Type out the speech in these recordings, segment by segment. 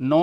9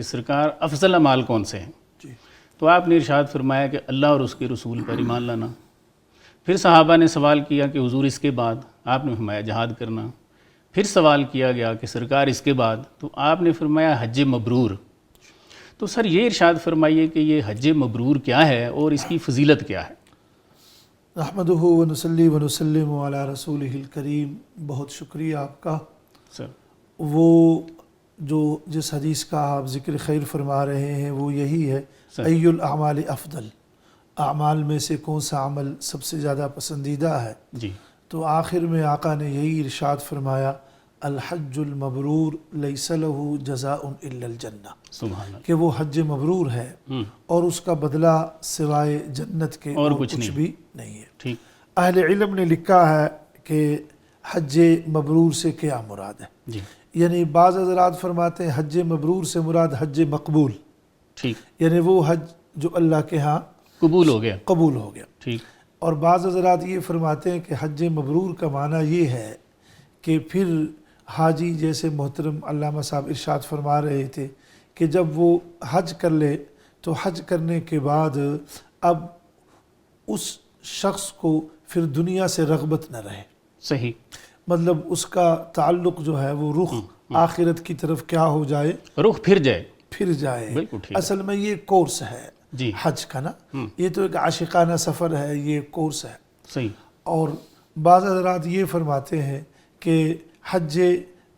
کہ سرکار افضل اعمال کون سے ہیں؟ جی تو آپ نے ارشاد فرمایا کہ اللہ اور اس کے رسول پر ایمان لانا. پھر صحابہ نے سوال کیا کہ حضور اس کے بعد؟ آپ نے فرمایا جہاد کرنا. پھر سوال کیا گیا کہ سرکار اس کے بعد؟ تو آپ نے فرمایا حج مبرور. تو سر یہ ارشاد فرمائیے کہ یہ حج مبرور کیا ہے اور اس کی فضیلت کیا ہے؟ نحمدہ ونصلی ونسلم علی رسولہ الکریم. بہت شکریہ آپ کا. سر وہ جو جس حدیث کا آپ ذکر خیر فرما رہے ہیں وہ یہی ہے ای الاعمال افضل، اعمال میں سے کون سا عمل سب سے زیادہ پسندیدہ ہے. جی تو آخر میں آقا نے یہی ارشاد فرمایا الحج المبرور لیس لہ جزاء الا الجنہ، سبحان اللہ. کہ وہ حج مبرور ہے اور اس کا بدلہ سوائے جنت کے اور کچھ نہیں. بھی نہیں ہے. ٹھیک. اہل علم نے لکھا ہے کہ حج مبرور سے کیا مراد ہے. جی یعنی بعض حضرات فرماتے ہیں حج مبرور سے مراد حج مقبول، ٹھیک. یعنی وہ حج جو اللہ کے ہاں قبول ہو گیا. قبول ہو گیا. ٹھیک. اور بعض حضرات یہ فرماتے ہیں کہ حج مبرور کا معنی یہ ہے کہ پھر حاجی جیسے محترم علامہ صاحب ارشاد فرما رہے تھے کہ جب وہ حج کر لے تو حج کرنے کے بعد اب اس شخص کو پھر دنیا سے رغبت نہ رہے. صحیح. مطلب اس کا تعلق جو ہے وہ رخ آخرت کی طرف کیا ہو جائے، رخ پھر جائے. پھر جائے. بالکل ٹھیک. اصل میں یہ کورس ہے جی حج کا نا، یہ تو ایک عاشقانہ سفر ہے، یہ کورس ہے. صحیح. اور بعض حضرات یہ فرماتے ہیں کہ حج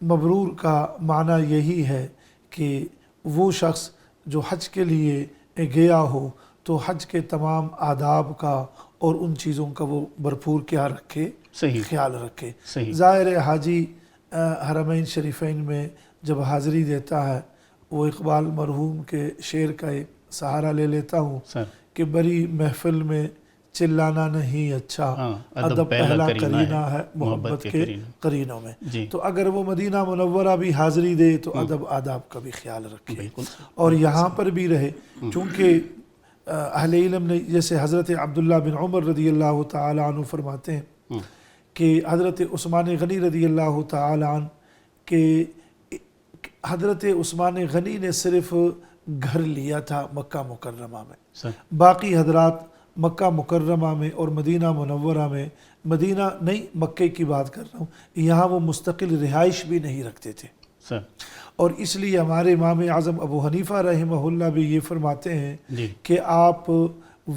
مبرور کا معنی یہی ہے کہ وہ شخص جو حج کے لیے گیا ہو تو حج کے تمام آداب کا اور ان چیزوں کا وہ بھرپور کیا رکھے، صحیح. خیال رکھے. صحیح. ظاہر ہے حاجی حرمین شریفین میں جب حاضری دیتا ہے وہ اقبال مرحوم کے شعر کا ایک سہارا لے لیتا ہوں سر کہ بڑی محفل میں چلانا نہیں اچھا، ادب پہلا کرینہ ہے محبت کے قرینوں میں. جی. تو اگر وہ مدینہ منورہ بھی حاضری دے تو ادب آداب کا بھی خیال رکھے بالکل. اور یہاں پر بھی رہے. چونکہ اہل علم نے جیسے حضرت عبداللہ بن عمر رضی اللہ تعالی عنہ فرماتے ہیں کہ حضرت عثمان غنی رضی اللہ تعالی عنہ کہ حضرت عثمان غنی نے صرف گھر لیا تھا مکہ مکرمہ میں، سر باقی حضرات مکہ مکرمہ میں اور مدینہ منورہ میں، مدینہ نہیں مکے کی بات کر رہا ہوں، یہاں وہ مستقل رہائش بھی نہیں رکھتے تھے. سر اور اس لیے ہمارے امام اعظم ابو حنیفہ رحمہ اللہ بھی یہ فرماتے ہیں جی. کہ آپ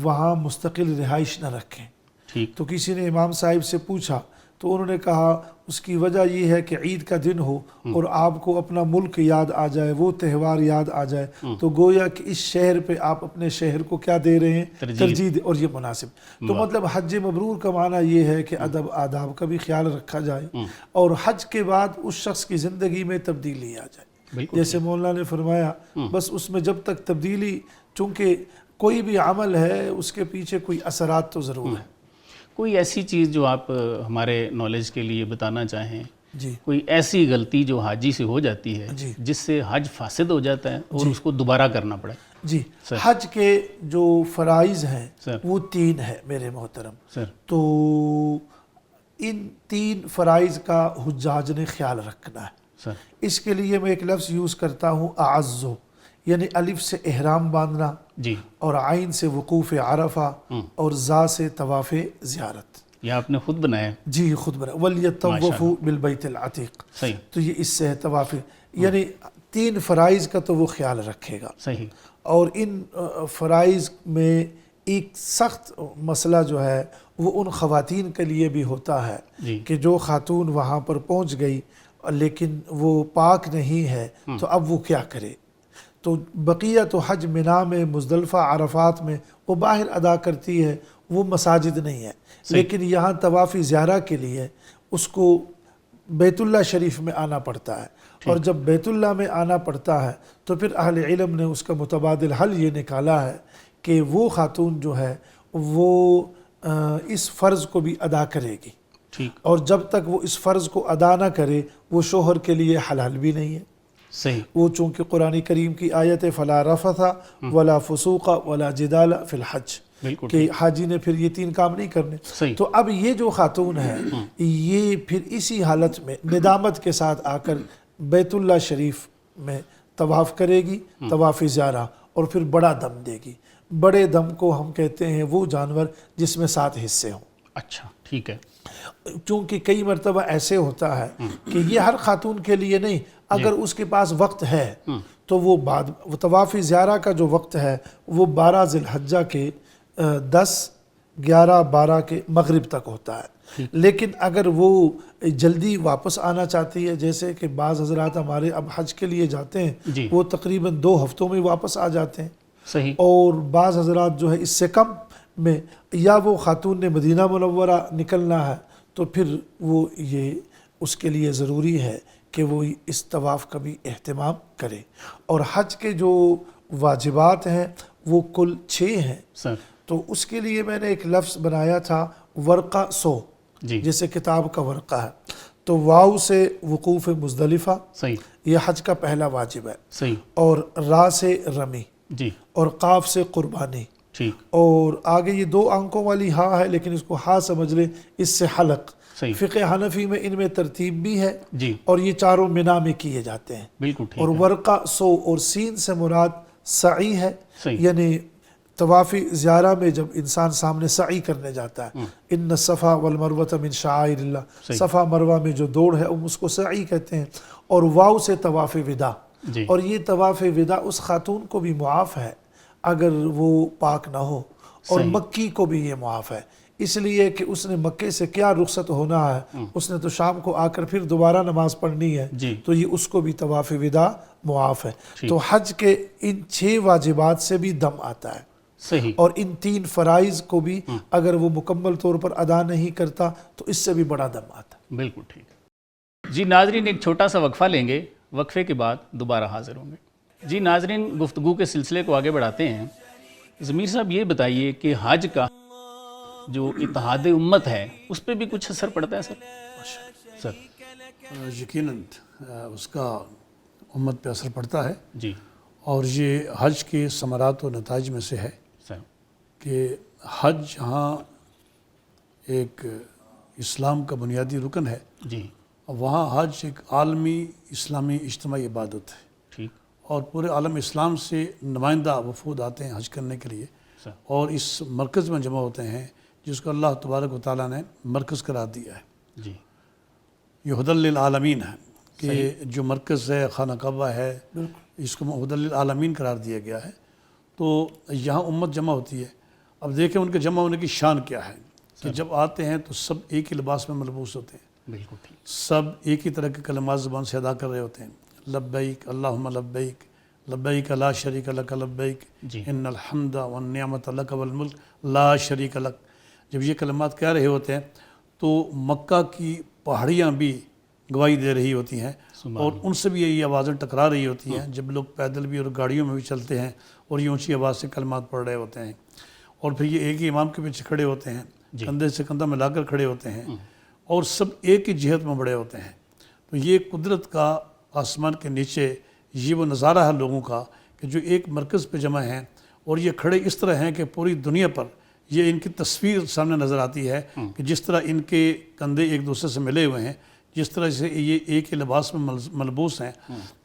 وہاں مستقل رہائش نہ رکھیں. ٹھیک. تو کسی نے امام صاحب سے پوچھا تو انہوں نے کہا اس کی وجہ یہ ہے کہ عید کا دن ہو اور آپ کو اپنا ملک یاد آ جائے، وہ تہوار یاد آ جائے تو گویا کہ اس شہر پہ آپ اپنے شہر کو کیا دے رہے ہیں، ترجیح دے، اور یہ مناسب. تو مطلب حج مبرور کا معنی یہ ہے کہ ادب آداب کا بھی خیال رکھا جائے اور حج کے بعد اس شخص کی زندگی میں تبدیلی آ جائے. جیسے مولانا نے فرمایا بس اس میں جب تک تبدیلی، چونکہ کوئی بھی عمل ہے اس کے پیچھے کوئی اثرات تو ضرور ہیں. کوئی ایسی چیز جو آپ ہمارے نالج کے لیے بتانا چاہیں، جی کوئی ایسی غلطی جو حاجی سے ہو جاتی ہے جی جس سے حج فاسد ہو جاتا ہے اور اس کو دوبارہ کرنا پڑے؟ جی. حج کے جو فرائض ہیں سر وہ 3 ہیں میرے محترم. سر تو ان 3 فرائض کا حجاج نے خیال رکھنا ہے. سر اس کے لیے میں ایک لفظ یوز کرتا ہوں اعزو، یعنی الف سے احرام باندھنا جی. اور عین سے وقوف عرفہ اور زا سے طواف زیارت. یہ آپ نے خود بنایا؟ جی خود بنا. وَلْيَطَّوَّفُوا بِالْبَيْتِ الْعَتِيقِ. صحیح. تو یہ اس سے ہے طواف، یعنی 3 فرائض کا تو وہ خیال رکھے گا. صحیح. اور ان فرائض میں ایک سخت مسئلہ جو ہے وہ ان خواتین کے لیے بھی ہوتا ہے جی. کہ جو خاتون وہاں پر پہنچ گئی لیکن وہ پاک نہیں ہے تو اب وہ کیا کرے. تو بقیہ تو حج منا میں، مزدلفہ، عرفات میں وہ باہر ادا کرتی ہے، وہ مساجد نہیں ہے. لیکن یہاں طواف زیارہ کے لیے اس کو بیت اللہ شریف میں آنا پڑتا ہے. اور جب بیت اللہ میں آنا پڑتا ہے تو پھر اہل علم نے اس کا متبادل حل یہ نکالا ہے کہ وہ خاتون جو ہے وہ اس فرض کو بھی ادا کرے گی. ٹھیک. اور جب تک وہ اس فرض کو ادا نہ کرے وہ شوہر کے لیے حلال بھی نہیں ہے. صحیح. وہ چونکہ قرآن کریم کی آیت فلا رفث ولا فسوق ولا جدال فی الحج کہ حاجی نے پھر یہ 3 کام نہیں کرنے. تو اب یہ جو خاتون ہے یہ پھر اسی حالت میں ندامت کے ساتھ آ کر بیت اللہ شریف میں طواف کرے گی طواف زیارہ اور پھر بڑا دم دے گی. بڑے دم کو ہم کہتے ہیں وہ جانور جس میں 7 حصے ہوں. اچھا ٹھیک ہے. چونکہ کئی مرتبہ ایسے ہوتا ہے کہ یہ ہر خاتون کے لیے نہیں, اگر اس کے پاس وقت ہے تو وہ طواف زیارہ کا جو وقت ہے وہ 12 ذی الحجہ کے 10, 11, 12 کے مغرب تک ہوتا ہے. لیکن اگر وہ جلدی واپس آنا چاہتی ہے, جیسے کہ بعض حضرات ہمارے اب حج کے لیے جاتے ہیں وہ تقریباً 2 ہفتوں میں واپس آ جاتے ہیں, صحیح, اور بعض حضرات جو ہے اس سے کم میں, یا وہ خاتون نے مدینہ منورہ نکلنا ہے تو پھر وہ یہ اس کے لیے ضروری ہے کہ وہ اس طواف کا بھی اہتمام کرے. اور حج کے جو واجبات ہیں وہ کل 6 ہیں. سر تو اس کے لیے میں نے ایک لفظ بنایا تھا ورقہ 100, جیسے کتاب کا ورقہ ہے. تو واو سے وقوف مزدلفہ, صحیح, یہ حج کا پہلا واجب ہے. صحیح, اور را سے رمی, جی, اور قاف سے قربانی, ٹھیک, اور آگے یہ 2 آنکھوں والی ہاں ہے لیکن اس کو ہاں سمجھ لیں, اس سے حلق. صحیح, فقہ حنفی میں ان میں ترتیب بھی ہے, جی, اور یہ چاروں منا میں کیے جاتے ہیں. بالکل ٹھیک اور ہے, ورقہ 100 اور سین سے مراد سعی ہے, صحیح, یعنی طواف زیارہ میں جب انسان سامنے سعی کرنے جاتا ہے, ان الصفا والمروۃ من شعائر اللہ, صفا مروہ میں جو دوڑ ہے اس کو سعی کہتے ہیں. اور واو سے طواف وداع, جی, اور یہ طواف وداع اس خاتون کو بھی معاف ہے اگر وہ پاک نہ ہو, اور مکی کو بھی یہ معاف ہے, اس لیے کہ اس نے مکے سے کیا رخصت ہونا ہے, اس نے تو شام کو آ کر پھر دوبارہ نماز پڑھنی ہے, جی, تو یہ اس کو بھی طواف وداع معاف ہے. تو حج کے ان 6 واجبات سے بھی دم آتا ہے, صحیح, اور ان 3 فرائض کو بھی اگر وہ مکمل طور پر ادا نہیں کرتا تو اس سے بھی بڑا دم آتا ہے. بالکل ٹھیک. جی ناظرین, ایک چھوٹا سا وقفہ لیں گے, وقفے کے بعد دوبارہ حاضر ہوں گے. جی ناظرین, گفتگو کے سلسلے کو آگے بڑھاتے ہیں. ضمیر صاحب یہ بتائیے کہ حج کا جو اتحاد امت ہے اس پہ بھی کچھ اثر پڑتا ہے سر؟ یقیناً اس کا امت پہ اثر پڑتا ہے, جی, اور یہ حج کے ثمرات و نتائج میں سے ہے سر, کہ حج جہاں ایک اسلام کا بنیادی رکن ہے, جی, وہاں حج ایک عالمی اسلامی اجتماعی عبادت ہے, ٹھیک, اور پورے عالم اسلام سے نمائندہ وفود آتے ہیں حج کرنے کے لیے, سر, اور اس مرکز میں جمع ہوتے ہیں جس کو اللہ تبارک و تعالیٰ نے مرکز قرار دیا ہے. جی, یہ ہدی للعالمین ہے کہ جو مرکز ہے, خانہ کعبہ ہے, اس کو ہدی للعالمین قرار دیا گیا ہے. تو یہاں امت جمع ہوتی ہے. اب دیکھیں ان کے جمع ہونے کی شان کیا ہے کہ جب آتے ہیں تو سب ایک ہی لباس میں ملبوس ہوتے ہیں, بالکل ٹھیک, سب ایک ہی طرح کے کلمات زبان سے ادا کر رہے ہوتے ہیں. لبیک اللہم لبیک, لبیک لا شریک لک لبیک, جی, ان الحمد والنعمت لک والملک لا شریک لک. جب یہ کلمات کہہ رہے ہوتے ہیں تو مکہ کی پہاڑیاں بھی گواہی دے رہی ہوتی ہیں, اور ان سے بھی یہ آوازیں ٹکرا رہی ہوتی ہیں جب لوگ پیدل بھی اور گاڑیوں میں بھی چلتے ہیں اور یہ اونچی آواز سے کلمات پڑھ رہے ہوتے ہیں. اور پھر یہ ایک ہی امام کے پیچھے کھڑے ہوتے ہیں, کندھے سے کندھا ملا کر کھڑے ہوتے ہیں, اور سب ایک ہی جہت میں بڑے ہوتے ہیں. تو یہ قدرت کا آسمان کے نیچے یہ وہ نظارہ ہے لوگوں کا کہ جو ایک مرکز پہ جمع ہیں, اور یہ کھڑے اس طرح ہیں کہ پوری دنیا پر یہ ان کی تصویر سامنے نظر آتی ہے کہ جس طرح ان کے کندھے ایک دوسرے سے ملے ہوئے ہیں, جس طرح سے یہ ایک ہی لباس میں ملبوس ہیں,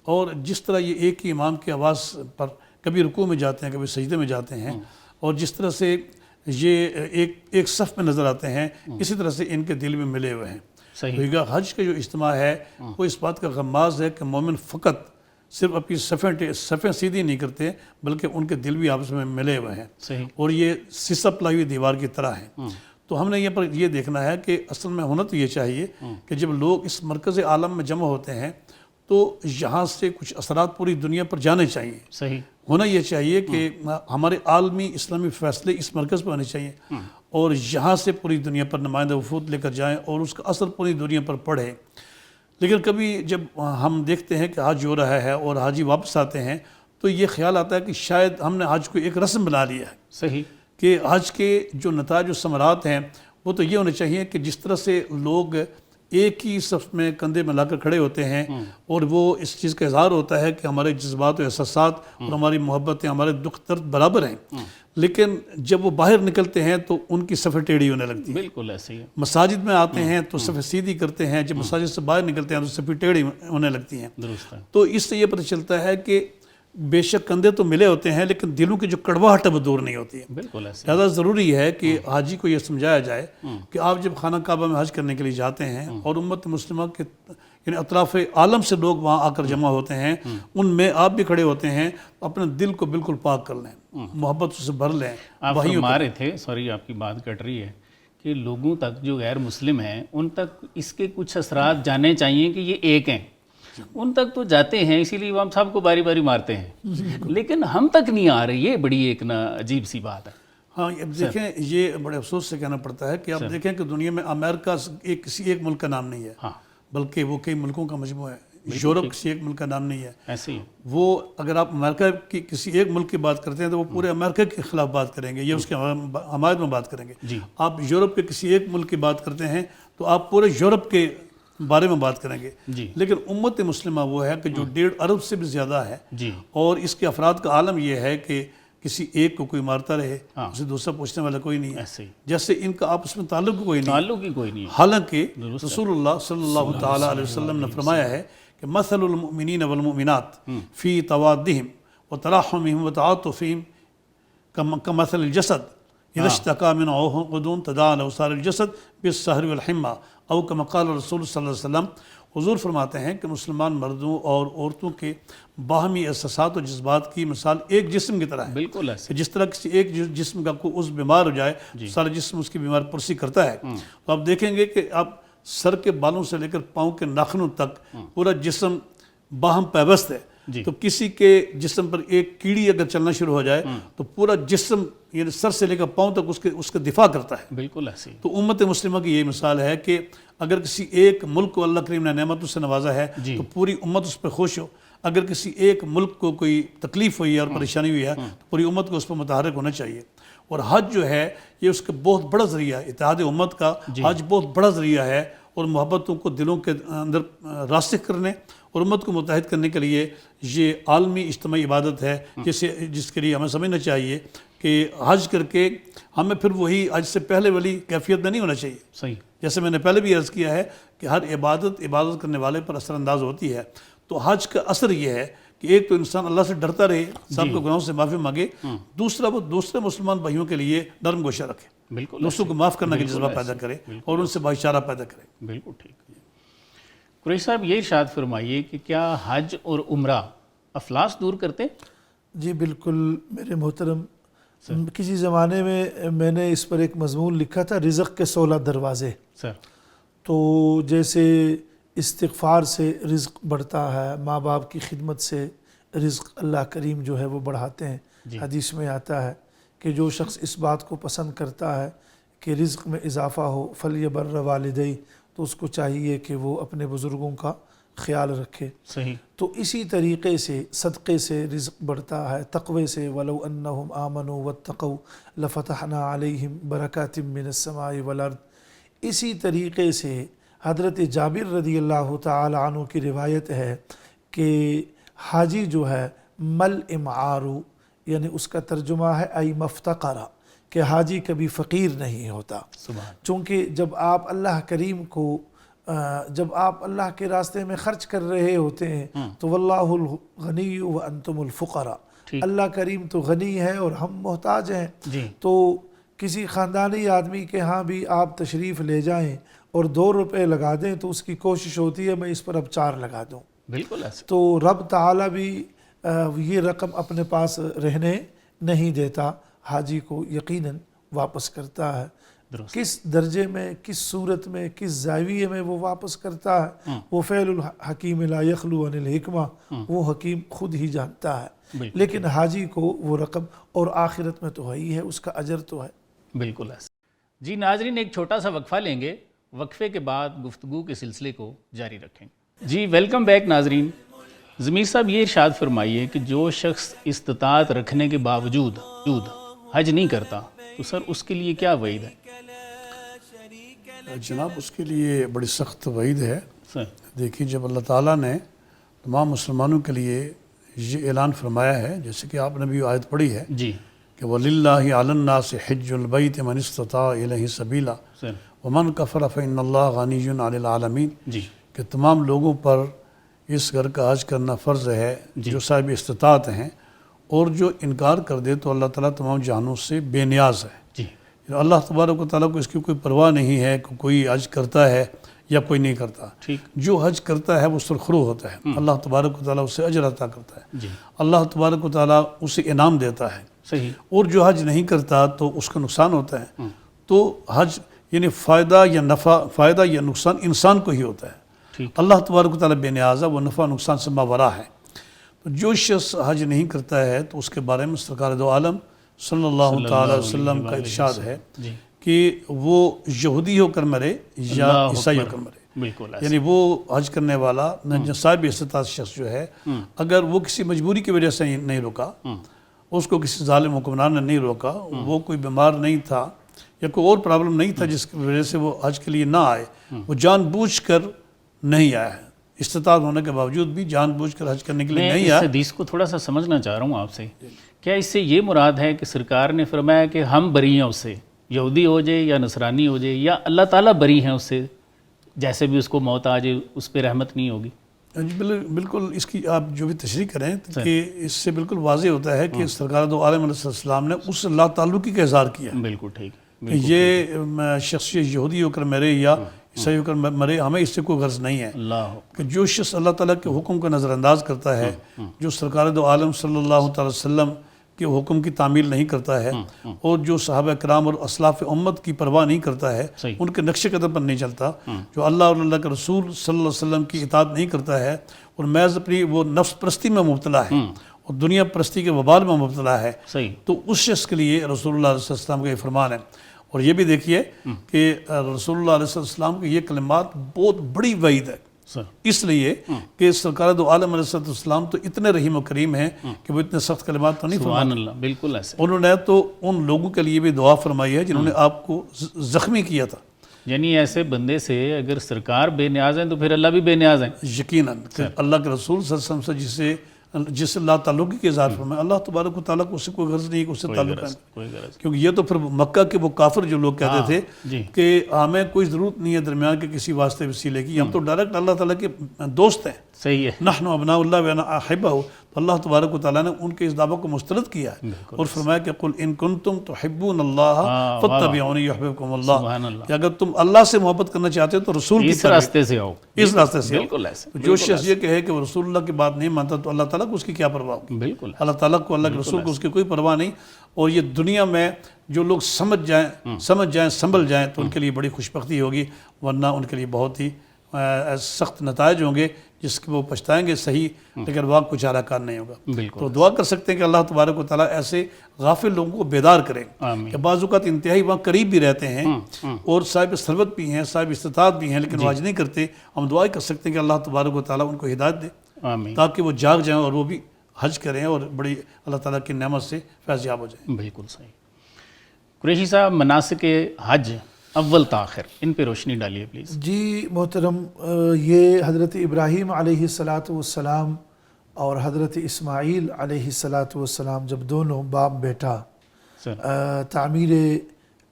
اور جس طرح یہ ایک ہی امام کی آواز پر کبھی رکوع میں جاتے ہیں کبھی سجدے میں جاتے ہیں, اور جس طرح سے یہ ایک صف میں نظر آتے ہیں, اسی طرح سے ان کے دل میں ملے ہوئے ہیں. تو حج کا جو اجتماع ہے وہ اس بات کا غماز ہے کہ مومن فقط صرف اپنی صفیں سیدھی نہیں کرتے بلکہ ان کے دل بھی آپس میں ملے ہوئے ہیں, اور یہ سیسا پلائی ہوئی دیوار کی طرح ہیں. تو ہم نے یہ پر یہ دیکھنا ہے کہ اصل میں ہونا تو یہ چاہیے کہ جب لوگ اس مرکز عالم میں جمع ہوتے ہیں تو یہاں سے کچھ اثرات پوری دنیا پر جانے چاہیے. صحیح ہونا یہ چاہیے کہ ہمارے عالمی اسلامی فیصلے اس مرکز پر ہونے چاہیے, اور یہاں سے پوری دنیا پر نمائندہ وفود لے کر جائیں اور اس کا اثر پوری دنیا پر پڑے. لیکن کبھی جب ہم دیکھتے ہیں کہ حج ہو رہا ہے اور حاجی واپس آتے ہیں تو یہ خیال آتا ہے کہ شاید ہم نے حج کو ایک رسم بنا لیا ہے. صحیح کہ حج کے جو نتائج و ثمرات ہیں وہ تو یہ ہونے چاہیے کہ جس طرح سے لوگ ایک ہی صف میں کندھے میں لا کر کھڑے ہوتے ہیں اور وہ اس چیز کا اظہار ہوتا ہے کہ ہمارے جذبات و احساسات اور ہماری محبتیں، ہمارے دکھ درد برابر ہیں، لیکن جب وہ باہر نکلتے ہیں تو ان کی صفیں ٹیڑھی ہونے لگتی ہیں۔ بالکل ایسے ہی ہے۔ مساجد میں آتے ہیں تو صفیں سیدھی کرتے ہیں، جب مساجد سے باہر نکلتے ہیں تو صفیں ٹیڑھی ہونے لگتی ہیں۔ درست ہے۔ تو اس سے یہ پتہ چلتا ہے کہ بے شک کندھے تو ملے ہوتے ہیں لیکن دلوں کی جو کڑواہٹ ہے وہ دور نہیں ہوتی ہے۔ بالکل ایسے لہذا ضروری ہے کہ حاجی کو یہ سمجھایا جائے کہ آپ جب خانہ کعبہ میں حج کرنے کے لیے جاتے ہیں اور امت مسلمہ کے یعنی اطراف عالم سے لوگ وہاں آ کر جمع ہوتے ہیں، ان میں آپ بھی کھڑے ہوتے ہیں، اپنے دل کو بالکل پاک کر لیں، محبت سے بھر لیں۔ آپ فرما رہے تھے، سوری آپ کی بات کٹ رہی ہے، کہ لوگوں تک جو غیر مسلم ہیں ان تک اس کے کچھ اثرات جاننے چاہیے کہ یہ ایک ہیں، ان تک تو جاتے ہیں، اسی لیے وہ ہم سب کو باری باری مارتے ہیں، لیکن ہم تک نہیں آ رہے۔ یہ بڑی ایک عجیب سی بات ہے۔ ہاں اب دیکھیں، یہ بڑے افسوس سے کہنا پڑتا ہے کہ آپ دیکھیں کہ دنیا میں امریکہ کسی ایک ملک کا نام نہیں ہے، بلکہ وہ کئی ملکوں کا مجموعہ ہے۔ یورپ کسی ایک ملک کا نام نہیں ہے۔ ایسے ہی وہ اگر آپ امریکہ کی کسی ایک ملک کی بات کرتے ہیں تو وہ پورے امریکہ کے خلاف بات کریں گے یا اس کے حمایت میں بات کریں گے۔ آپ یورپ کے کسی ایک ملک کی بات کرتے ہیں تو آپ پورے یورپ کے بارے میں بات کریں گے۔ لیکن امت مسلمہ وہ ہے کہ جو 1.5 ارب سے بھی زیادہ ہے، اور اس کے افراد کا عالم یہ ہے کہ کسی ایک کو کوئی مارتا رہے، اسے دوسرا پوچھنے والا کوئی نہیں ہے، جیسے ان کا آپس میں تعلق کوئی نہیں۔ حالانکہ رسول اللہ صلی اللہ تعالیٰ علیہ وسلم نے فرمایا ہے کہ مثل المؤمنین والمؤمنات فی توادہم وتراحمہم وتعاطفہم کمثل الجسد اذا اشتکا منہ عضو تداعی له سائر الجسد بالسہر والحمى او کما قال رسول صلی اللہ علیہ وسلم۔ حضور فرماتے ہیں کہ مسلمان مردوں اور عورتوں کے باہمی احساسات و جذبات کی مثال ایک جسم کی طرح ہے۔ بالکل ایسے۔ جس طرح کسی ایک جسم کا کوئی عضو بیمار ہو جائے سارا جسم اس کی بیمار پرسی کرتا ہے۔ تو آپ دیکھیں گے کہ آپ سر کے بالوں سے لے کر پاؤں کے ناخنوں تک پورا جسم باہم پیوست ہے۔ تو کسی کے جسم پر ایک کیڑی اگر چلنا شروع ہو جائے تو پورا جسم یعنی سر سے لے کر پاؤں تک اس کا دفاع کرتا ہے۔ بالکل ایسے۔ تو امت مسلمہ کی یہ مثال ہے کہ اگر کسی ایک ملک کو اللہ کریم نے نعمتوں سے نوازا ہے تو پوری امت اس پہ خوش ہو۔ اگر کسی ایک ملک کو کوئی تکلیف ہوئی ہے اور پریشانی ہوئی ہے تو پوری امت کو اس پر متحرک ہونا چاہیے۔ اور حج جو ہے یہ اس کا بہت بڑا ذریعہ ہے، اتحاد امت کا حج بہت بڑا ذریعہ ہے، اور محبتوں کو دلوں کے اندر راسخ کرنے اور امت کو متحد کرنے کے لیے یہ عالمی اجتماعی عبادت ہے، جس کے لیے ہمیں سمجھنا چاہیے کہ حج کر کے ہمیں پھر وہی حج سے پہلے والی کیفیت میں نہیں ہونا چاہیے۔ صحیح۔ جیسے میں نے پہلے بھی عرض کیا ہے کہ ہر عبادت کرنے والے پر اثر انداز ہوتی ہے، تو حج کا اثر یہ ہے کہ ایک تو انسان اللہ سے ڈرتا رہے، سب کو گناہوں سے معافی مانگے، دوسرا وہ دوسرے مسلمان بھائیوں کے لیے نرم گوشہ رکھے، بالکل دوسروں کو معاف کرنے کا جذبہ پیدا کرے اور ان سے بھائی چارہ پیدا کرے۔ بالکل ٹھیک۔ قریشی صاحب یہ ارشاد فرمائیے کہ کیا حج اور عمرہ افلاس دور کرتے؟ جی بالکل میرے محترم، کسی زمانے میں نے اس پر ایک مضمون لکھا تھا، رزق کے 16 دروازے۔ سر تو جیسے استغفار سے رزق بڑھتا ہے، ماں باپ کی خدمت سے رزق اللہ کریم جو ہے وہ بڑھاتے ہیں۔ حدیث میں آتا ہے کہ جو شخص اس بات کو پسند کرتا ہے کہ رزق میں اضافہ ہو فلیبر والدی، تو اس کو چاہیے کہ وہ اپنے بزرگوں کا خیال رکھے۔ صحیح۔ تو اسی طریقے سے صدقے سے رزق بڑھتا ہے، تقوی سے وَلَوْ أَنَّهُمْ آمَنُوا وَاتَّقَوْا لَفَتَحْنَا عَلَيْهِمْ بَرَكَاتٍ مِّنَ السَّمَاءِ وَالْأَرْضِ۔ اسی طریقے سے حضرت جابر رضی اللہ تعالی عنہ کی روایت ہے کہ حاجی جو ہے مل امعارو، یعنی اس کا ترجمہ ہے ای مفتقرہ، کہ حاجی کبھی فقیر نہیں ہوتا۔ چونکہ جب آپ اللہ کریم کو جب آپ اللہ کے راستے میں خرچ کر رہے ہوتے ہیں تو واللہ الغنی وانتم الفقراء، اللہ کریم تو غنی ہے اور ہم محتاج ہیں۔ تو کسی خاندانی آدمی کے ہاں بھی آپ تشریف لے جائیں اور 2 روپے لگا دیں تو اس کی کوشش ہوتی ہے میں اس پر اب 4 لگا دوں۔ بالکل ایسے۔ تو رب تعالیٰ بھی یہ رقم اپنے پاس رہنے نہیں دیتا، حاجی کو یقیناً واپس کرتا ہے۔ کس درجے میں، کس صورت میں، کس زاویے میں وہ واپس کرتا ہے، وہ فعل الحکیم لا یخلو عن الحکمہ، وہ حکیم خود ہی جانتا ہے۔ لیکن حاجی کو وہ رقم اور آخرت میں تو ہے ہی ہے، اس کا اجر تو ہے۔ بالکل ایسے۔ جی ناظرین، ایک چھوٹا سا وقفہ لیں گے، وقفے کے بعد گفتگو کے سلسلے کو جاری رکھیں گے۔ جی ویلکم بیک ناظرین۔ ضمیر صاحب یہ ارشاد فرمائیے کہ جو شخص استطاعت رکھنے کے باوجود حج نہیں کرتا تو سر اس کے لیے کیا وعید ہے؟ جناب اس کے لیے بڑی سخت وعید ہے. سر دیکھیے جب اللہ تعالیٰ نے تمام مسلمانوں کے لیے یہ اعلان فرمایا ہے، جیسے کہ آپ نے بھی آیت پڑھی ہے جی کہ وَلِلَّهِ عَلَى النَّاسِ حِجُّ الْبَيْتِ مَنِ اسْتَطَاعَ إِلَيْهِ سَبِيلًا سر وَمَنْ كَفَرَ فَإِنَّ اللَّهَ غَنِيٌّ عَنِ الْعَالَمِينَ، جی کہ تمام لوگوں پر اس گھر کا حج کرنا فرض ہے جو صاحب استطاعت ہیں، اور جو انکار کر دے تو اللہ تعالیٰ تمام جہانوں سے بے نیاز ہے. جی اللہ تبارک و تعالیٰ کو اس کی کوئی پرواہ نہیں ہے کہ کوئی حج کرتا ہے یا کوئی نہیں کرتا. ٹھیک جو حج کرتا ہے وہ سرخرو ہوتا ہے، اللہ تبارک و تعالیٰ اسے اجر عطا کرتا ہے، جی اللہ تبارک و تعالیٰ اسے انعام دیتا ہے. صحیح. اور جو حج نہیں کرتا تو اس کا نقصان ہوتا ہے. تو حج یعنی فائدہ یا نقصان انسان کو ہی ہوتا ہے. ٹھیک. اللہ تبارک و تعالیٰ بے نیاز ہے، وہ نفع نقصان سے ماورا ہے. تو جو شخص حج نہیں کرتا ہے تو اس کے بارے میں سرکار دو عالم صلی اللہ تعالی وسلم کا ارشاد ہے جی کہ وہ یہودی ہو کر مرے یا اللہ عیسائی ہو اکبر. کر مرے. بالکل ایسے. یعنی وہ حج کرنے والا صاحب استطاعت شخص جو ہے، اگر وہ کسی مجبوری کی وجہ سے نہیں روکا، اس کو کسی ظالم حکمران نے نہیں روکا، وہ کوئی بیمار نہیں تھا یا کوئی اور پرابلم نہیں تھا جس کی وجہ سے وہ حج کے لیے نہ آئے، وہ جان بوجھ کر نہیں آیا ہے، استطاعت ہونے کے باوجود بھی جان بوجھ کر حج کرنے کے لیے میں نہیں اس آیا. حدیث کو تھوڑا سا سمجھنا چاہ رہا ہوں آپ سے. کیا اس سے یہ مراد ہے کہ سرکار نے فرمایا کہ ہم بری ہیں اس سے، یہودی ہو جائے یا نصرانی ہو جائے، یا اللہ تعالیٰ بری ہیں اس سے، جیسے بھی اس کو موت آ جائے اس پہ رحمت نہیں ہوگی؟ بالکل اس کی آپ جو بھی تشریح کریں کہ اس سے بالکل واضح ہوتا ہے کہ سرکار دو عالم علیہ السلام نے اس اللہ تعلقی کا اظہار کیا بالکل ٹھیک. کہ یہ شخص یہودی ہو کر مرے یا عیسائی ہو کر مرے، ہمیں اس سے کوئی غرض نہیں ہے. اللہ کہ جو شخص اللہ تعالیٰ کے حکم کا نظر انداز کرتا ہے، جو سرکار دو عالم صلی اللہ تعالی وسلم کے حکم کی تعمیل نہیں کرتا ہے، اور جو صحابہ کرام اور اسلاف امت کی پرواہ نہیں کرتا ہے، صحیح. ان کے نقش قدم پر نہیں چلتا، جو اللہ اور اللہ کے رسول صلی اللہ علیہ وسلم کی اطاعت نہیں کرتا ہے اور محض اپنی وہ نفس پرستی میں مبتلا ہے اور دنیا پرستی کے وبال میں مبتلا ہے، صحیح. تو اس شخص کے لیے رسول اللہ علیہ وسلم کا یہ فرمان ہے. اور یہ بھی دیکھیے کہ رسول اللہ علیہ وسلم کے یہ کلمات بہت بڑی وعید ہے، سر اس لیے کہ سرکار دو عالم علیہ السلام تو اتنے رحیم و کریم ہیں کہ وہ اتنے سخت کلمات تو نہیں فرماتے. سبحان اللہ. بالکل ایسے. انہوں نے تو ان لوگوں کے لیے بھی دعا فرمائی ہے جنہوں نے آپ کو زخمی کیا تھا. یعنی ایسے بندے سے اگر سرکار بے نیاز ہیں تو پھر اللہ بھی بے نیاز ہیں. یقیناً کہ اللہ کے رسول صلی اللہ علیہ وسلم سے جس اللہ تعلقی کے اظہار فرمائے، اللہ تبارک و تعالیٰ کو اس سے کوئی غرض نہیں کہ اس سے تعلق ہے. کوئی غرض. کیونکہ یہ تو پھر مکہ کے وہ کافر جو لوگ کہتے تھے جی. کہ ہمیں کوئی ضرورت نہیں ہے درمیان کے کسی واسطے وسیلے کی، ہم تو ڈائریکٹ اللہ تعالیٰ کے دوست ہیں. صحیح ہے. نحن ابناء اللہ و احبہ. تو اللہ تبارک و تعالیٰ نے ان کے اس دعویٰ کو مسترد کیا ہے اور فرمایا کہ قل ان کنتم تحبون اللہ فاتبعونی یحببکم اللہ، سبحان اللہ. کہ اگر تم اللہ سے محبت کرنا چاہتے ہو تو رسول کی اس راستے سے آؤ. اس راستے سے بالکل ایسے. جو شخص یہ کہے کہ وہ رسول اللہ کی بات نہیں مانتا تو اللہ تعالیٰ کو اس کی کیا پرواہ ہوگی. بالکل. اللہ تعالیٰ کو، اللہ کے رسول کو اس کی کوئی پرواہ نہیں. اور یہ دنیا میں جو لوگ سمجھ جائیں سنبھل جائیں تو ان کے لیے بڑی خوشبختی ہوگی، ورنہ ان کے لیے بہت ہی سخت نتائج ہوں گے جس کے وہ پچھتائیں گے صحیح، لیکن واقع کچھ چارہ کار نہیں ہوگا. بالکل. تو دعا کر سکتے ہیں کہ اللہ تبارک و تعالیٰ ایسے غافل لوگوں کو بیدار کریں آمین. کہ بعض اوقات انتہائی وہاں قریب بھی رہتے ہیں اور صاحب ثروت بھی ہیں، صاحب استطاعت بھی ہیں، لیکن وہ حج نہیں کرتے. ہم دعا کر سکتے ہیں کہ اللہ تبارک و تعالیٰ ان کو ہدایت دے آمین. تاکہ وہ جاگ جائیں اور وہ بھی حج کریں اور بڑی اللہ تعالیٰ کی نعمت سے فیض یاب ہو جائیں. بالکل صحیح. قریشی صاحب، مناسک حج اول تاخر ان پہ روشنی ڈالیے پلیز. جی محترم، یہ حضرت ابراہیم علیہ السلام اور حضرت اسماعیل علیہ السلام جب دونوں باپ بیٹا سر تعمیر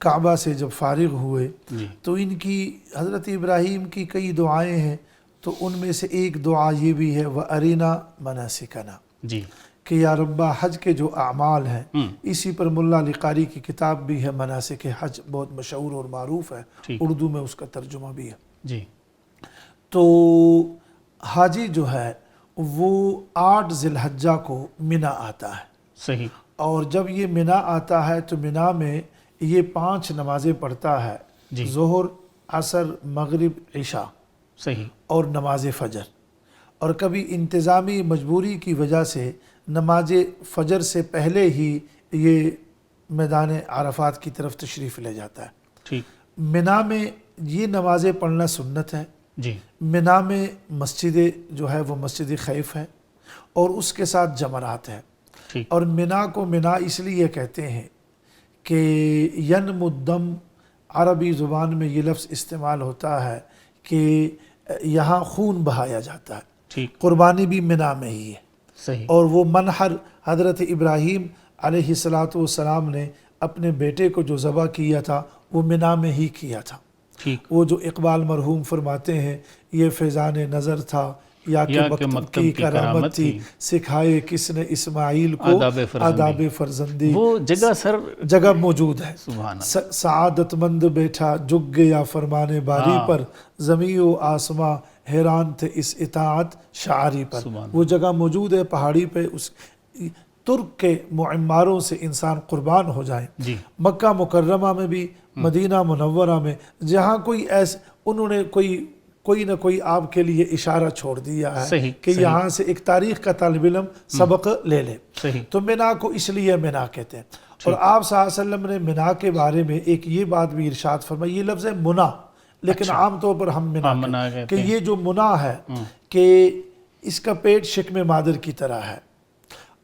کعبہ سے جب فارغ ہوئے جی. تو ان کی حضرت ابراہیم کی کئی دعائیں ہیں، تو ان میں سے ایک دعا یہ بھی ہے وَأَرِنَا مَنَاسِكَنَا، جی. کہ یا ربا حج کے جو اعمال ہیں، اسی پر ملا علی قاری کی کتاب بھی ہے مناسک حج، بہت مشہور اور معروف ہے، ٹھیک. اردو میں اس کا ترجمہ بھی ہے. جی. تو حاجی جو ہے وہ 8 ذی الحجہ کو منا آتا ہے، صحیح. اور جب یہ منا آتا ہے تو منا میں یہ 5 نمازیں پڑھتا ہے، جی. ظہر، عصر، مغرب، عشاء صحیح. اور نماز فجر. اور کبھی انتظامی مجبوری کی وجہ سے نماز فجر سے پہلے ہی یہ میدان عرفات کی طرف تشریف لے جاتا ہے. ٹھیک. منا میں یہ نمازیں پڑھنا سنت ہے. جی. منا میں مسجد جو ہے وہ مسجد خیف ہے اور اس کے ساتھ جمرات ہے. ٹھیک. اور منا کو منا اس لیے کہتے ہیں کہ ینم الدم عربی زبان میں یہ لفظ استعمال ہوتا ہے کہ یہاں خون بہایا جاتا ہے. ٹھیک. قربانی بھی منا میں ہی ہے. صحیح. اور وہ منحر حضرت ابراہیم علیہ السلام نے اپنے بیٹے کو جو ذبح کیا تھا وہ منا میں ہی کیا تھا. ٹھیک. وہ جو اقبال مرحوم فرماتے ہیں یہ فیضان نظر تھا یا کہ مکتب کی کرامت تھی، سکھائے کس نے اسماعیل کو آداب فرزندی. وہ جگہ سر جگہ موجود ہے. سبحان اللہ. سعادت مند بیٹھا جگ گیا فرمان باری پر، زمین و آسماں حیران تھے اس اطاعت شعاری پر. وہ جگہ موجود ہے پہاڑی پہ. اس ترک کے معماروں سے انسان قربان ہو جائیں. جی. مکہ مکرمہ میں بھی، مدینہ منورہ میں، جہاں کوئی ایسے انہوں نے کوئی نہ کوئی آپ کے لیے اشارہ چھوڑ دیا ہے کہ یہاں سے ایک تاریخ کا طالب علم سبق لے لے. تو منا کو اس لیے منا کہتے ہیں. اور آپ صلی اللہ علیہ وسلم نے منا کے بارے میں ایک یہ بات بھی ارشاد فرمائی. یہ لفظ ہے منا، لیکن عام طور پر ہم منا کہ یہ جو منا ہے کہ اس کا پیٹ شکم مادر کی طرح ہے.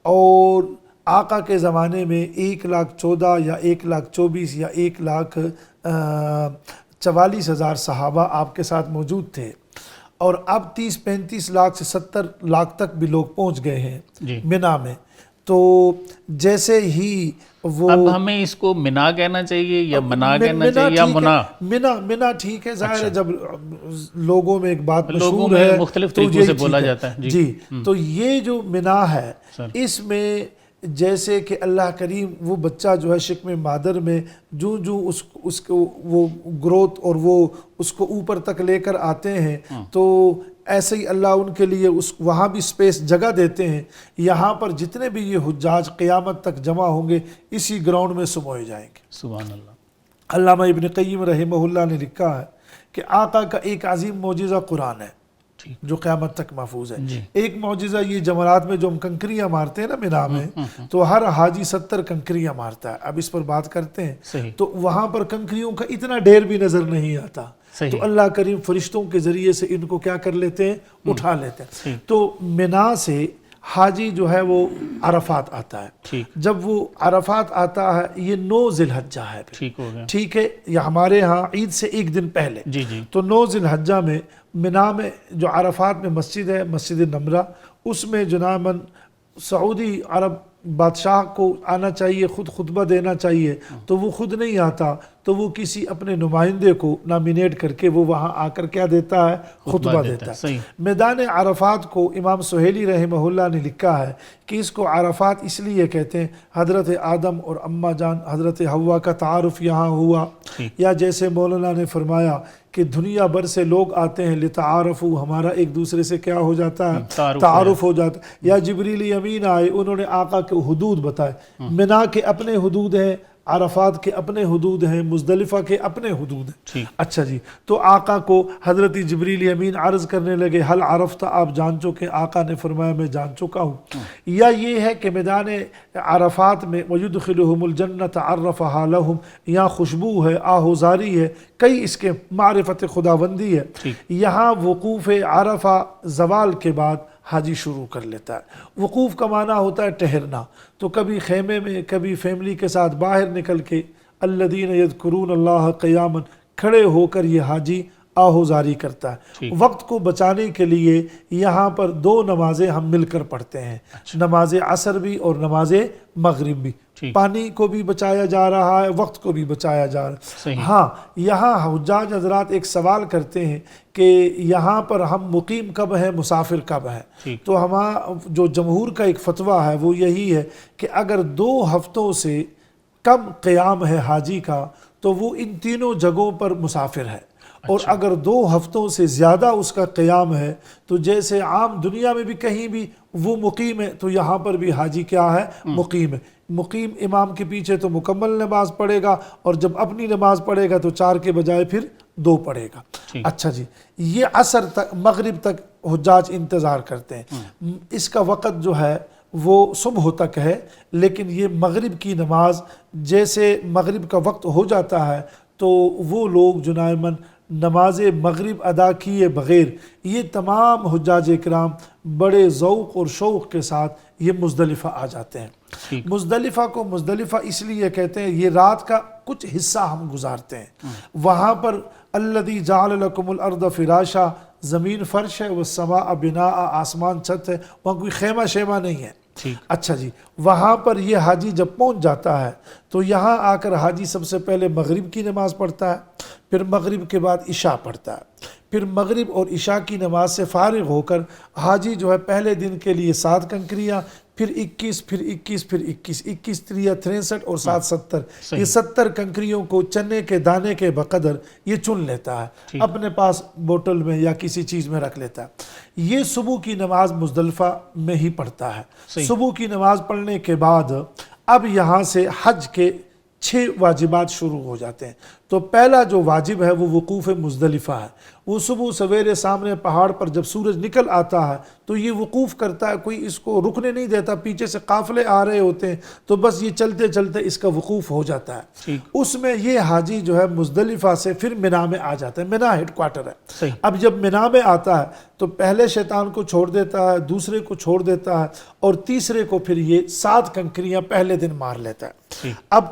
اور آقا کے زمانے میں 1,14,000 یا 1,24,000 یا 1,44,000 صحابہ آپ کے ساتھ موجود تھے. اور اب 30-35 لاکھ سے 70 لاکھ تک بھی لوگ پہنچ گئے ہیں منا میں. تو جیسے ہی وہ اب ہمیں اس کو منا کہنا چاہیے یا منا کہنا چاہیے یا منا؟ منا ٹھیک ہے. ظاہر ہے جب لوگوں میں ایک بات مشہور ہے مختلف طریقوں سے بولا جاتا ہے. جی. تو یہ جو منا ہے اس میں جیسے کہ اللہ کریم وہ بچہ جو ہے شکم مادر میں جو اس کو وہ گروتھ اور وہ اس کو اوپر تک لے کر آتے ہیں تو ایسے ہی اللہ ان کے لیے وہاں بھی سپیس جگہ دیتے ہیں. یہاں پر جتنے بھی یہ حجاج قیامت تک جمع ہوں گے اسی گراؤنڈ میں سموئے جائیں گے. سبحان اللہ. علامہ ابن قیم رحمہ اللہ نے لکھا ہے کہ آقا کا ایک عظیم معجزہ قرآن ہے جو قیامت تک محفوظ ہے. ایک معجزہ یہ جمرات میں جو ہم کنکریاں مارتے ہیں نا منا میں، تو ہر حاجی 70 کنکریاں مارتا ہے. اب اس پر بات کرتے ہیں تو وہاں پر کنکریوں کا اتنا ڈھیر بھی نظر نہیں آتا. تو اللہ کریم فرشتوں کے ذریعے سے ان کو کیا کر لیتے ہیں، اٹھا لیتے ہیں. تو منا سے حاجی جو ہے وہ عرفات آتا ہے. جب وہ عرفات آتا ہے یہ 9 ذی الحجہ ہے. ٹھیک ہے. یہ ہمارے ہاں عید سے ایک دن پہلے. تو 9 ذی الحجہ میں منا میں جو عرفات میں مسجد ہے، مسجد نمرہ، اس میں جناباً سعودی عرب بادشاہ کو آنا چاہیے، خود خطبہ دینا چاہیے. تو وہ خود نہیں آتا تو وہ کسی اپنے نمائندے کو نامینیٹ کر کے وہ وہاں آ کر کیا دیتا ہے، خطبہ دیتا ہے. میدان عرفات کو امام سہیلی رحمہ اللہ نے لکھا ہے کہ اس کو عرفات اس لیے کہتے ہیں حضرت آدم اور اماں جان حضرت حوا کا تعارف یہاں ہوا. یا جیسے مولانا نے فرمایا کہ دنیا بھر سے لوگ آتے ہیں لتعارفوا، ہمارا ایک دوسرے سے کیا ہو جاتا ہے، تعارف ہو جاتا ہے. یا جبریل امین آئے، انہوں نے آقا کے حدود بتائے. منا کے اپنے حدود ہیں، عرفات کے اپنے حدود ہیں، مزدلفہ کے اپنے حدود ہیں. اچھا جی. تو آقا کو حضرت جبریل امین عرض کرنے لگے حل عرفت، آپ جان چکے؟ آقا نے فرمایا میں جان چکا ہوں. یا یہ ہے کہ میدان عرفات میں وَيُدْخِلُهُمُ الْجَنَّةَ عَرَّفَهَا لَهُمْ، یہاں خوشبو ہے، آہوزاری ہے، کئی اس کے معرفت خداوندی ہے. یہاں وقوف عرفہ زوال کے بعد حاجی شروع کر لیتا ہے. وقوف کا معنی ہوتا ہے ٹھہرنا. تو کبھی خیمے میں، کبھی فیملی کے ساتھ باہر نکل کے الذین یذکرون اللہ قیاما، کھڑے ہو کر یہ حاجی آہوزاری کرتا ہے. وقت کو بچانے کے لیے یہاں پر 2 نمازیں ہم مل کر پڑھتے ہیں، نماز عصر بھی اور نماز مغرب بھی. پانی کو بھی بچایا جا رہا ہے، وقت کو بھی بچایا جا رہا ہے. ہاں یہاں حجاج حضرات ایک سوال کرتے ہیں کہ یہاں پر ہم مقیم کب ہیں، مسافر کب ہے؟ تو جو جمہور کا ایک فتویٰ ہے وہ یہی ہے کہ اگر 2 ہفتوں سے کم قیام ہے حاجی کا تو وہ ان تینوں جگہوں پر مسافر ہے. اور اگر 2 ہفتوں سے زیادہ اس کا قیام ہے تو جیسے عام دنیا میں بھی کہیں بھی وہ مقیم ہے تو یہاں پر بھی حاجی کیا ہے، مقیم ہے. مقیم امام کے پیچھے تو مکمل نماز پڑھے گا، اور جب اپنی نماز پڑھے گا تو 4 کے بجائے پھر 2 پڑھے گا. اچھا جی. یہ عصر تک، مغرب تک حجاج انتظار کرتے ہیں. اس کا وقت جو ہے وہ صبح تک ہے، لیکن یہ مغرب کی نماز جیسے مغرب کا وقت ہو جاتا ہے تو وہ لوگ جنائمن نماز مغرب ادا کیے بغیر یہ تمام حجاج اکرام بڑے ذوق اور شوق کے ساتھ یہ مزدلفہ آ جاتے ہیں. مزدلفہ کو مزدلفہ اس لیے کہتے ہیں، یہ رات کا کچھ حصہ ہم گزارتے ہیں. وہاں پر الذی جعل لکم الارض فراشا، زمین فرش ہے، والسماء بناء، آسمان چھت ہے، وہاں کوئی خیمہ شیمہ نہیں ہے. اچھا جی، وہاں پر یہ حاجی جب پہنچ جاتا ہے تو یہاں آ کر حاجی سب سے پہلے مغرب کی نماز پڑھتا ہے، پھر مغرب کے بعد عشاء پڑھتا ہے، پھر مغرب اور عشاء کی نماز سے فارغ ہو کر حاجی جو ہے پہلے دن کے لیے 7 کنکریاں، پھر 21، پھر 21، پھر 21، 21 3 63 اور 7 70، یہ 70 کنکریوں کو چنے کے دانے کے بقدر یہ چن لیتا ہے، اپنے پاس بوٹل میں یا کسی چیز میں رکھ لیتا ہے. یہ صبح کی نماز مزدلفہ میں ہی پڑھتا ہے. صبح کی نماز پڑھنے کے بعد اب یہاں سے حج کے 6 واجبات شروع ہو جاتے ہیں. تو پہلا جو واجب ہے وہ وقوف مزدلفہ ہے. وہ صبح سویرے سامنے پہاڑ پر جب سورج نکل آتا ہے تو یہ وقوف کرتا ہے، کوئی اس کو رکنے نہیں دیتا، پیچھے سے قافلے آ رہے ہوتے ہیں تو بس یہ چلتے چلتے اس کا وقوف ہو جاتا ہے. اس میں یہ حاجی جو ہے مزدلفہ سے پھر منا میں آ جاتا ہے. منا ہیڈ کوارٹر ہے. اب جب منا میں آتا ہے تو پہلے شیطان کو چھوڑ دیتا ہے، دوسرے کو چھوڑ دیتا ہے، اور تیسرے کو پھر یہ 7 کنکریاں پہلے دن مار لیتا ہے. اب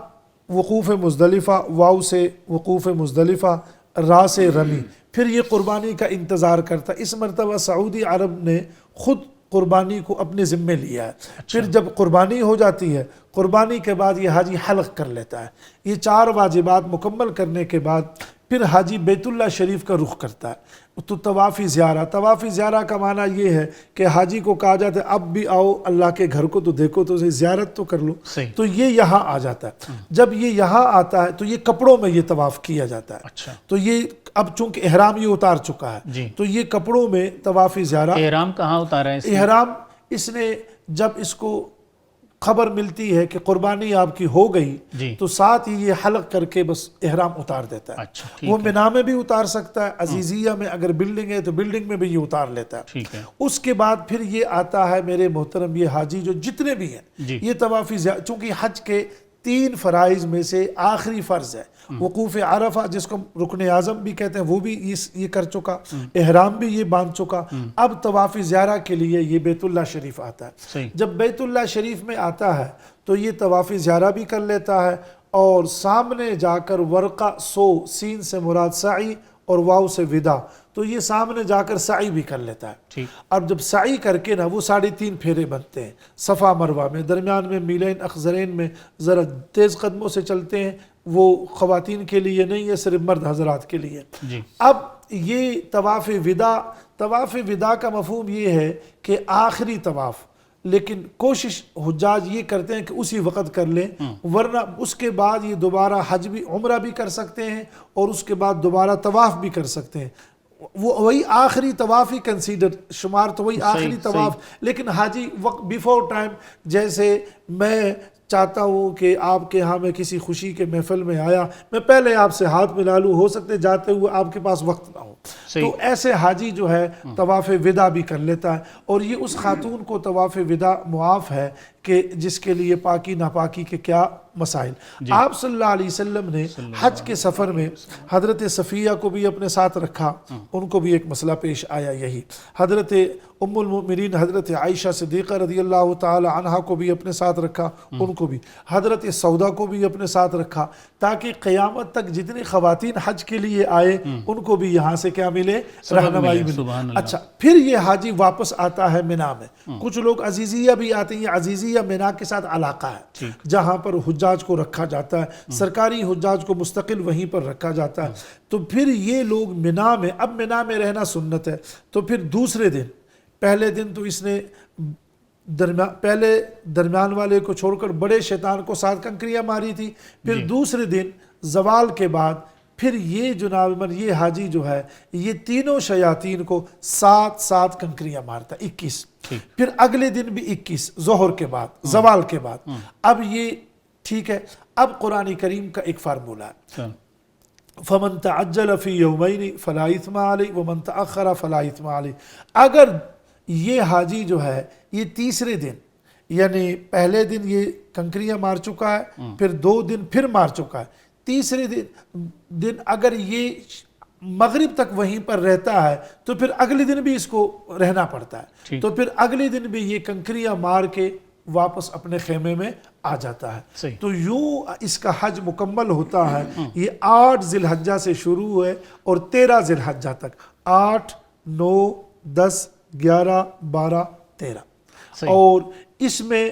وقوف مزدلفہ، واو سے وقوف مزدلفہ، را سے رمی، پھر یہ قربانی کا انتظار کرتا ہے. اس مرتبہ سعودی عرب نے خود قربانی کو اپنے ذمے لیا ہے. پھر جب قربانی ہو جاتی ہے، قربانی کے بعد یہ حاجی حلق کر لیتا ہے. یہ 4 واجبات مکمل کرنے کے بعد پھر حاجی بیت اللہ شریف کا رخ کرتا ہے. تو طواف زیارہ، طواف زیارہ کا معنی یہ ہے کہ حاجی کو کہا جاتا ہے اب بھی آؤ اللہ کے گھر کو تو دیکھو، تو زیارت تو کر لو. تو یہ یہاں آ جاتا ہے. جب یہ یہاں آتا ہے تو یہ کپڑوں میں یہ طواف کیا جاتا ہے. تو یہ اب چونکہ احرام یہ اتار چکا ہے تو یہ کپڑوں میں طواف زیارہ. احرام کہاں اتارا ہے؟ احرام اس نے جب اس کو خبر ملتی ہے کہ قربانی آپ کی ہو گئی تو ساتھ ہی یہ حلق کر کے بس احرام اتار دیتا ہے. وہ منا میں بھی اتار سکتا ہے، عزیزیہ میں اگر بلڈنگ ہے تو بلڈنگ میں بھی یہ اتار لیتا ہے. اس کے بعد پھر یہ آتا ہے میرے محترم یہ حاجی جو جتنے بھی ہیں یہ طواف زیارہ، چونکہ حج کے 3 فرائض میں سے آخری فرض ہے وقوف عرفہ، جس کو رکن اعظم بھی کہتے ہیں، وہ بھی یہ کر چکا، احرام بھی یہ باندھ چکا. اب طواف زیارہ کے لیے یہ بیت اللہ شریف آتا ہے. جب بیت اللہ شریف میں آتا ہے تو یہ طواف زیارہ بھی کر لیتا ہے، اور سامنے جا کر ورقہ سو، سین سے مراد سعی اور واو سے ودا، تو یہ سامنے جا کر سعی بھی کر لیتا ہے. اب جب سعی کر کے نا وہ 3.5 پھیرے بنتے ہیں صفا مروہ میں، درمیان میں میلین اخضرین میں ذرا تیز قدموں سے چلتے ہیں. وہ خواتین کے لیے نہیں ہے، صرف مرد حضرات کے لیے. اب یہ طواف ودا کا مفہوم یہ ہے کہ آخری طواف، لیکن کوشش حجاج یہ کرتے ہیں کہ اسی وقت کر لیں، ورنہ اس کے بعد یہ دوبارہ حج بھی عمرہ بھی کر سکتے ہیں اور اس کے بعد دوبارہ طواف بھی کر سکتے ہیں. وہی آخری طواف ہی کنسیڈر شمار، تو وہی آخری طواف. لیکن حاجی وقت بیفور ٹائم، جیسے میں چاہتا ہوں کہ آپ کے ہاں میں کسی خوشی کے محفل میں آیا، میں پہلے آپ سے ہاتھ ملا لوں، ہو سکتے جاتے ہوئے آپ کے پاس وقت نہ ہو، تو ایسے حاجی جو ہے طواف ودا بھی کر لیتا ہے. اور یہ اس خاتون کو طواف ودا معاف ہے کہ جس کے لیے پاکی ناپاکی کے کیا مسائل. آپ صلی اللہ علیہ وسلم نے حج کے سفر میں حضرت صفیہ کو بھی اپنے ساتھ رکھا، ان کو بھی ایک مسئلہ پیش آیا یہی. حضرت ام المؤمنین حضرت عائشہ صدیقہ رضی اللہ تعالی عنہا کو بھی اپنے ساتھ رکھا، ان کو بھی. حضرت سودا کو بھی اپنے ساتھ رکھا، تاکہ قیامت تک جتنی خواتین حج کے لیے آئے ان کو بھی یہاں سے کیا ملے؟ رہنمائی ملے. اچھا، پھر یہ حاجی واپس آتا ہے منا میں. کچھ لوگ عزیزیہ بھی آتے ہیں. عزیزیہ منا کے ساتھ علاقہ ہے جہاں پر حجاج کو رکھا جاتا ہے، سرکاری حجاج کو مستقل وہیں پر رکھا جاتا ہے. تو پھر یہ لوگ منا میں، اب منا میں رہنا سنت ہے، تو پھر دوسرے دن، پہلے دن تو اس نے پہلے درمیان والے کو چھوڑ کر بڑے شیطان کو 7 کنکریاں ماری تھی. پھر دوسرے دن زوال کے بعد پھر یہ جناب من یہ حاجی جو ہے یہ تینوں شیاطین کو 7 کنکریاں مارتا، 21. پھر اگلے دن بھی 21 ظہر کے بعد، زوال کے بعد. اب یہ ٹھیک ہے. اب قرآن کریم کا ایک فارمولہ ہے، فَمَن تَعَجَّلَ فِي يَوْمَيْنِ فَلَا إِثْمَ عَلَيْهِ وَمَن تَأَخَّرَ فَلَا إِثْمَ عَلَيْهِ. اگر یہ حاجی جو ہے یہ تیسرے دن، یعنی پہلے دن یہ کنکریاں مار چکا ہے، پھر 2 دن پھر مار چکا ہے، تیسرے دن اگر یہ مغرب تک وہیں پر رہتا ہے تو پھر اگلے دن بھی اس کو رہنا پڑتا ہے. تو پھر اگلے دن بھی یہ کنکریاں مار کے واپس اپنے خیمے میں آ جاتا ہے. صحیح. تو یوں اس کا حج مکمل ہوتا ہے. یہ 8 ذی الحجہ سے شروع ہے اور 13 ذی الحجہ تک. 8 9 10 11 12 13. صحیح. اور اس میں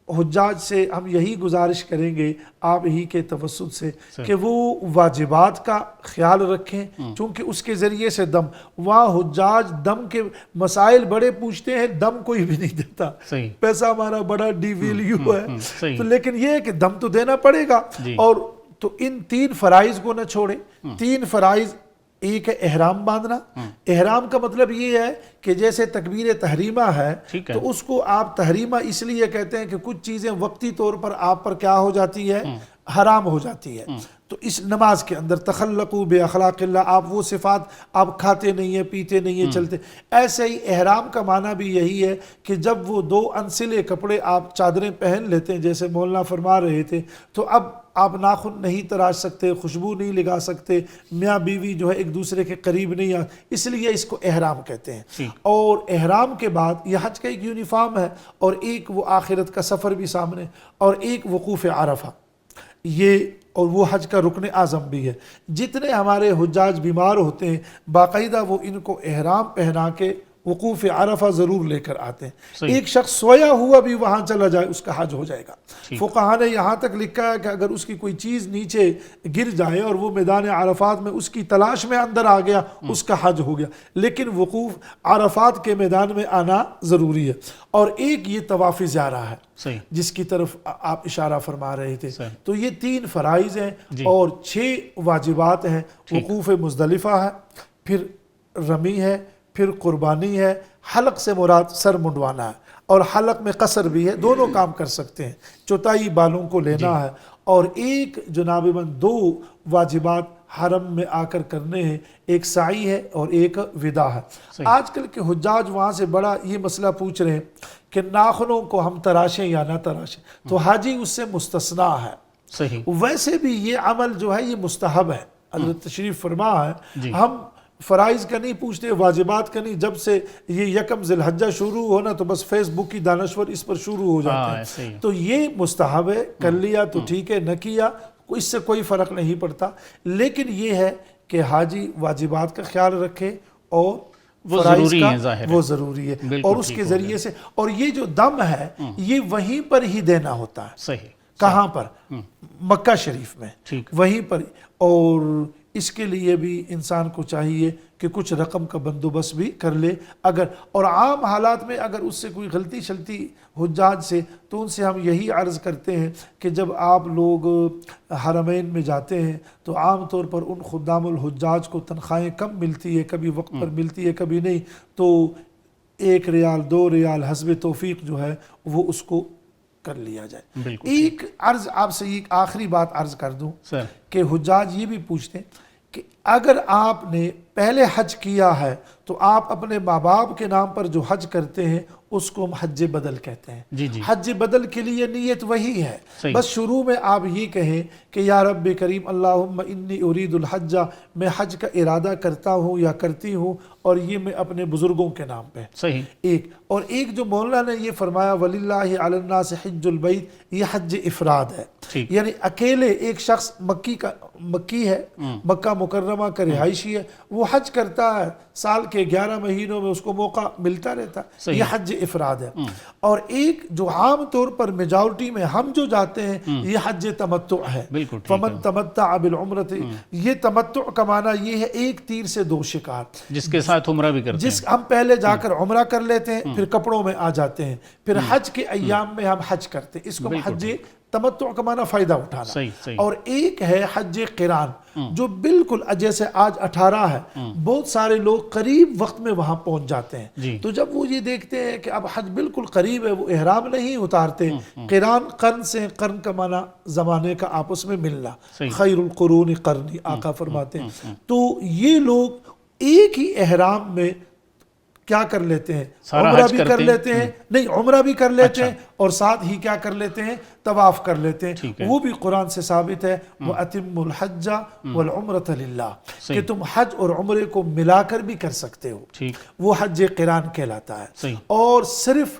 حجاج سے ہم یہی گزارش کریں گے آپ ہی کے توسط سے کہ وہ واجبات کا خیال رکھیں، چونکہ اس کے ذریعے سے دم، وہاں حجاج دم کے مسائل بڑے پوچھتے ہیں، دم کوئی بھی نہیں دیتا. صحیح. پیسہ ہمارا بڑا ڈی ویلیو ہے. صحیح. تو لیکن یہ ہے کہ دم تو دینا پڑے گا. اور تو ان 3 فرائض کو نہ چھوڑیں. 3 فرائض، ایک ہے احرام باندھنا. احرام کا مطلب یہ ہے کہ جیسے تکبیر تحریمہ ہے تو اس کو آپ تحریمہ اس لیے کہتے ہیں کہ کچھ چیزیں وقتی طور پر آپ پر کیا ہو جاتی ہے، حرام ہو جاتی ہے. تو اس نماز کے اندر تخلقوا باخلاق اللہ، آپ وہ صفات آپ کھاتے نہیں ہیں، پیتے نہیں ہیں، چلتے. ایسے ہی احرام کا معنی بھی یہی ہے کہ جب وہ 2 انسلے کپڑے آپ چادریں پہن لیتے ہیں، جیسے مولانا فرما رہے تھے، تو اب آپ ناخن نہیں تراش سکتے، خوشبو نہیں لگا سکتے، میاں بیوی جو ہے ایک دوسرے کے قریب نہیں آ، اس لیے اس کو احرام کہتے ہیں. اور احرام کے بعد یہ حج کا ایک یونیفارم ہے، اور ایک وہ آخرت کا سفر بھی سامنے، اور ایک وقوف عرفہ، یہ اور وہ حج کا رکن اعظم بھی ہے. جتنے ہمارے حجاج بیمار ہوتے ہیں باقاعدہ وہ ان کو احرام پہنا کے وقوف عرفہ ضرور لے کر آتے ہیں. ایک شخص سویا ہوا بھی وہاں چلا جائے اس کا حج ہو جائے گا. فقہا نے یہاں تک لکھا ہے کہ اگر اس کی کوئی چیز نیچے گر جائے اور وہ میدان عرفات میں اس کی تلاش میں اندر آ گیا، اس کا حج ہو گیا. لیکن وقوف عرفات کے میدان میں آنا ضروری ہے. اور ایک یہ طواف زیارہ ہے جس کی طرف آپ اشارہ فرما رہے تھے. تو یہ 3 فرائض ہیں اور 6 واجبات ہیں. وقوف مزدلفہ ہے، پھر رمی ہے، پھر قربانی ہے. حلق سے مراد سر منڈوانا ہے، اور حلق میں قصر بھی ہے، دونوں کام کر سکتے ہیں. چوتھائی بالوں کو لینا ہے. اور ایک جناب من 2 واجبات حرم میں آ کر کرنے ہیں، ایک سعی ہے اور ایک وداع ہے. آج کل کے حجاج وہاں سے بڑا یہ مسئلہ پوچھ رہے ہیں کہ ناخنوں کو ہم تراشیں یا نہ تراشیں، تو حاجی اس سے مستثنا ہے. ویسے بھی یہ عمل جو ہے یہ مستحب ہے. حضرت تشریف فرما ہے ہم فرائض کا نہیں پوچھتے، واجبات کا نہیں. جب سے یہ 1 ذی الحجہ شروع ہونا تو بس فیس بک کی دانشور اس پر شروع ہو جاتے ہیں. تو یہ مستحب ہے، کر لیا تو ٹھیک ہے، نہ کیا اس سے کوئی فرق نہیں پڑتا. لیکن یہ ہے کہ حاجی واجبات کا خیال رکھے اور وہ ضروری ہے، ظاہر ہے وہ ضروری ہے. اور اس کے ذریعے سے، اور یہ جو دم ہے یہ وہیں پر ہی دینا ہوتا ہے. صحیح. کہاں پر؟ مکہ شریف میں، وہیں پر. اور اس کے لیے بھی انسان کو چاہیے کہ کچھ رقم کا بندوبست بھی کر لے. اگر اور عام حالات میں اگر اس سے کوئی غلطی شلطی حجاج سے، تو ان سے ہم یہی عرض کرتے ہیں کہ جب آپ لوگ حرمین میں جاتے ہیں تو عام طور پر ان خدام الحجاج کو تنخواہیں کم ملتی ہے، کبھی وقت پر ملتی ہے کبھی نہیں. تو 1 ریال 2 ریال حسب توفیق جو ہے وہ اس کو کر لیا جائے. ایک عرض آپ سے ایک آخری بات عرض کر دوں کہ حجاج یہ بھی پوچھتے ہیں کہ اگر آپ نے پہلے حج کیا ہے تو آپ اپنے ماں باپ کے نام پر جو حج کرتے ہیں اس کو ہم حج بدل کہتے ہیں. حج بدل کے لیے نیت وہی ہے. بس شروع میں آپ یہ کہیں کہ یا رب کریم اللہم انی ارید الحج، میں حج کا ارادہ کرتا ہوں یا کرتی ہوں، اور یہ میں اپنے بزرگوں کے نام پہ. ایک اور ایک جو مولانا نے یہ فرمایا وَلِلَّهِ عَلَى النَّاسِ حِجُّ الْبَيْتِ، یہ حج افراد ہے. یعنی اکیلے ایک شخص مکی ہے، مکہ مکرمہ کا رہائشی ہے، وہ حج کرتا ہے، سال کے 11 مہینوں میں اس کو موقع ملتا رہتا ہے. یہ حج افراد ہے. اور ایک جو عام طور پر میجورٹی میں ہم جو جاتے ہیں یہ حج تمتع ہے. فمن تمتع بالعمرۃ، یہ تمتع کا معنی یہ ہے ایک تیر سے 2 شکار، جس کے ساتھ عمرہ بھی کرتے ہیں. ہم پہلے جا کر عمرہ کر لیتے ہیں، پھر کپڑوں میں آ جاتے ہیں، پھر حج کے ایام میں ہم حج کرتے ہیں. اس کو حج تمتع کا معنی فائدہ اٹھانا. اور ایک ہے حج قران جو بالکل جیسے آج 18 ہے، بہت سارے لوگ قریب وقت میں وہاں پہنچ جاتے ہیں. تو جب وہ یہ دیکھتے ہیں کہ اب حج بالکل قریب ہے، وہ احرام نہیں اتارتے. قران، قرن سے، قرن کا معنی زمانے کا آپس میں ملنا. خیر القرون قرنی آقا فرماتے ہیں. تو یہ لوگ ایک ہی احرام میں کیا کر لیتے ہیں؟ عمرہ بھی کر لیتے ہیں، نہیں عمرہ بھی کر لیتے ہیں، اور ساتھ ہی کیا کر لیتے ہیں؟ طواف کر لیتے ہیں. وہ بھی قرآن سے ثابت ہے وَأَتِمُّ الْحَجَّ وَالْعُمْرَةَ لِلَّهِ، کہ تم حج اور عمرے کو ملا کر بھی کر سکتے ہو. وہ حج قران کہلاتا ہے. اور صرف